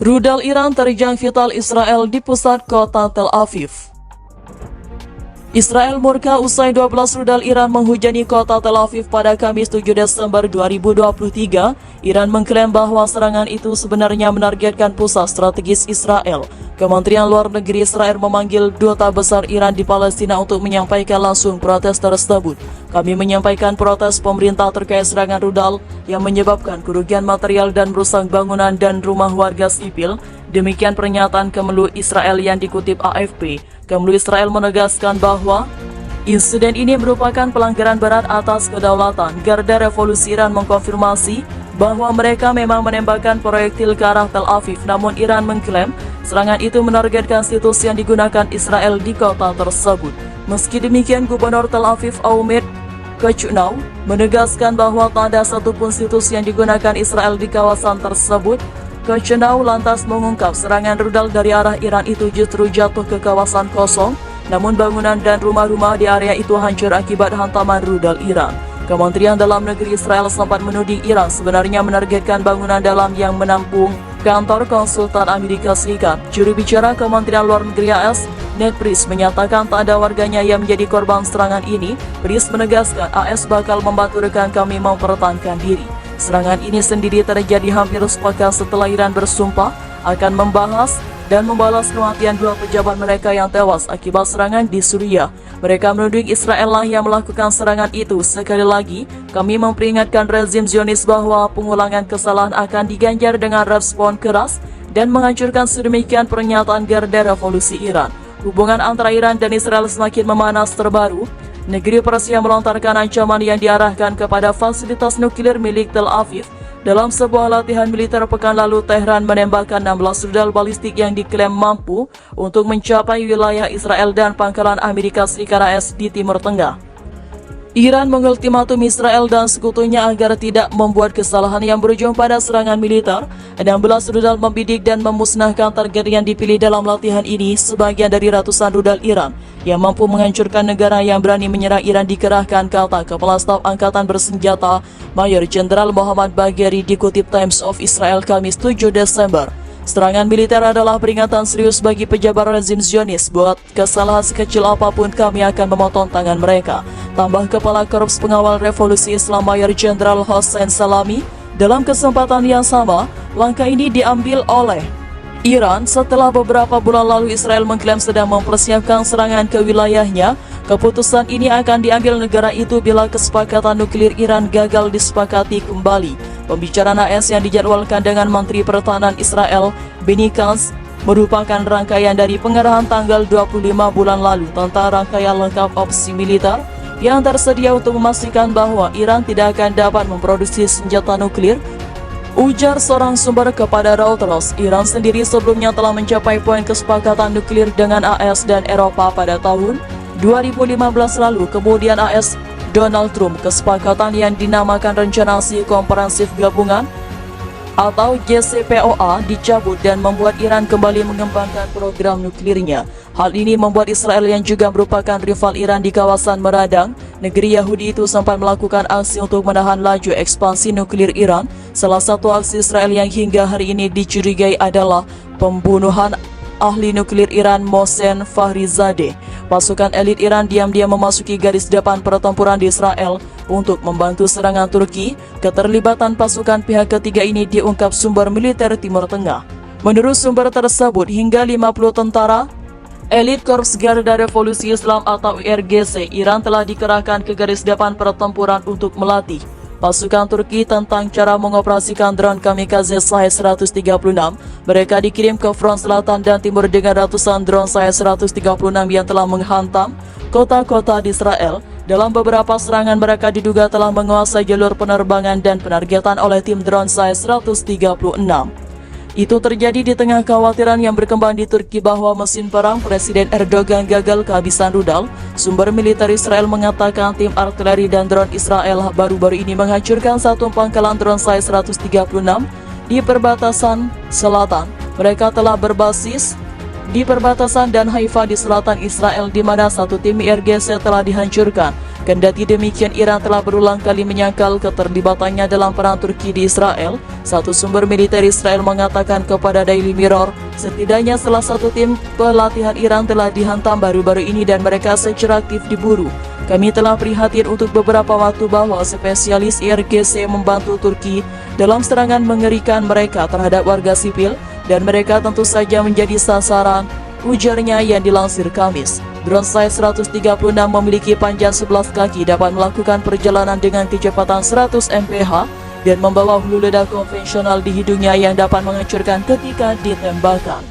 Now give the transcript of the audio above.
Rudal Iran terjang vital Israel di pusat kota Tel Aviv. Israel murka usai 12 rudal Iran menghujani kota Tel Aviv pada Kamis 7 Desember 2023. Iran mengklaim bahwa serangan itu sebenarnya menargetkan pusat strategis Israel. Kementerian Luar Negeri Israel memanggil Duta Besar Iran di Palestina untuk menyampaikan langsung protes tersebut. Kami menyampaikan protes pemerintah terkait serangan rudal yang menyebabkan kerugian material dan merusak bangunan dan rumah warga sipil. Demikian pernyataan Kemenlu Israel yang dikutip AFP. Kemenlu Israel menegaskan bahwa insiden ini merupakan pelanggaran berat atas kedaulatan. Garda Revolusi Iran mengkonfirmasi bahwa mereka memang menembakkan proyektil ke arah Tel Aviv, namun Iran mengklaim serangan itu menargetkan situs yang digunakan Israel di kota tersebut. Meski demikian, Gubernur Tel Aviv Aumir Kecunau menegaskan bahwa tak ada satupun situs yang digunakan Israel di kawasan tersebut. Kecunau lantas mengungkap serangan rudal dari arah Iran itu justru jatuh ke kawasan kosong, namun bangunan dan rumah-rumah di area itu hancur akibat hantaman rudal Iran. Kementerian Dalam Negeri Israel sempat menuding Iran sebenarnya menargetkan bangunan dalam yang menampung kantor konsultan Amerika Serikat. Juru bicara Kementerian Luar Negeri AS, Ned Price, menyatakan tak ada warganya yang menjadi korban serangan ini. Price menegaskan AS bakal membantu rekan kami mempertahankan diri. Serangan ini sendiri terjadi hampir sepekan setelah Iran bersumpah akan membahas dan membalas kematian dua pejabat mereka yang tewas akibat serangan di Suriah. Mereka menuding Israel lah yang melakukan serangan itu. Sekali lagi, kami memperingatkan rezim Zionis bahwa pengulangan kesalahan akan diganjar dengan respon keras dan menghancurkan. Sedemikian pernyataan Garda Revolusi Iran. Hubungan antara Iran dan Israel semakin memanas terbaru. Negeri Persia melontarkan ancaman yang diarahkan kepada fasilitas nuklir milik Tel Aviv. Dalam sebuah latihan militer pekan lalu, Tehran menembakkan 16 rudal balistik yang diklaim mampu untuk mencapai wilayah Israel dan pangkalan Amerika Serikat AS di Timur Tengah. Iran mengultimatum Israel dan sekutunya agar tidak membuat kesalahan yang berujung pada serangan militer. 16 rudal membidik dan memusnahkan target yang dipilih dalam latihan ini. Sebagian dari ratusan rudal Iran yang mampu menghancurkan negara yang berani menyerang Iran dikerahkan, kata Kepala Staf Angkatan Bersenjata Mayor Jenderal Muhammad Bagheri, dikutip Times of Israel Kamis 7 Desember. Serangan militer adalah peringatan serius bagi pejabat rezim Zionis. Buat kesalahan sekecil apapun, kami akan memotong tangan mereka, tambah Kepala Korps Pengawal Revolusi Islam Mayor Jenderal Hossein Salami. Dalam kesempatan yang sama, langkah ini diambil oleh Iran setelah beberapa bulan lalu Israel mengklaim sedang mempersiapkan serangan ke wilayahnya. Keputusan ini akan diambil negara itu bila kesepakatan nuklir Iran gagal disepakati kembali. Pembicaraan AS yang dijadwalkan dengan Menteri Pertahanan Israel Benny Gantz merupakan rangkaian dari pengarahan tanggal 25 bulan lalu tentang rangkaian lengkap opsi militer yang tersedia untuk memastikan bahwa Iran tidak akan dapat memproduksi senjata nuklir. Ujar seorang sumber kepada Reuters, Iran sendiri sebelumnya telah mencapai poin kesepakatan nuklir dengan AS dan Eropa pada tahun 2015 lalu. Kemudian AS Donald Trump, kesepakatan yang dinamakan Rencana Aksi Komprehensif Gabungan atau JCPOA dicabut dan membuat Iran kembali mengembangkan program nuklirnya. Hal ini membuat Israel yang juga merupakan rival Iran di kawasan meradang. Negeri Yahudi itu sempat melakukan aksi untuk menahan laju ekspansi nuklir Iran. Salah satu aksi Israel yang hingga hari ini dicurigai adalah pembunuhan ahli nuklir Iran Mohsen Fakhrizadeh. Pasukan elit Iran diam-diam memasuki garis depan pertempuran di Israel untuk membantu serangan Turki. Keterlibatan pasukan pihak ketiga ini diungkap sumber militer Timur Tengah. Menurut sumber tersebut, hingga 50 tentara elit Korps Garda Revolusi Islam atau IRGC Iran telah dikerahkan ke garis depan pertempuran untuk melatih pasukan Turki tentang cara mengoperasikan drone kamikaze Shahed 136. Mereka dikirim ke front selatan dan timur dengan ratusan drone Shahed 136 yang telah menghantam kota-kota di Israel. Dalam beberapa serangan, mereka diduga telah menguasai jalur penerbangan dan penargetan oleh tim drone Shahed 136. Itu terjadi di tengah kekhawatiran yang berkembang di Turki bahwa mesin perang Presiden Erdogan gagal kehabisan rudal. Sumber militer Israel mengatakan tim artileri dan drone Israel baru-baru ini menghancurkan satu pangkalan drone Shahed 136 di perbatasan selatan. Mereka telah berbasis di perbatasan dan Haifa di selatan Israel, di mana satu tim IRGC telah dihancurkan. Kendati demikian, Iran telah berulang kali menyangkal keterlibatannya dalam perang Turki di Israel. Satu sumber militer Israel mengatakan kepada Daily Mirror, setidaknya salah satu tim pelatihan Iran telah dihantam baru-baru ini dan mereka secara aktif diburu. Kami telah prihatin untuk beberapa waktu bahwa spesialis IRGC membantu Turki dalam serangan mengerikan mereka terhadap warga sipil, dan mereka tentu saja menjadi sasaran, ujarnya yang dilansir Kamis. Drone size 136 memiliki panjang 11 kaki, dapat melakukan perjalanan dengan kecepatan 100 mph dan membawa hulu ledak konvensional di hidungnya yang dapat menghancurkan ketika ditembakkan.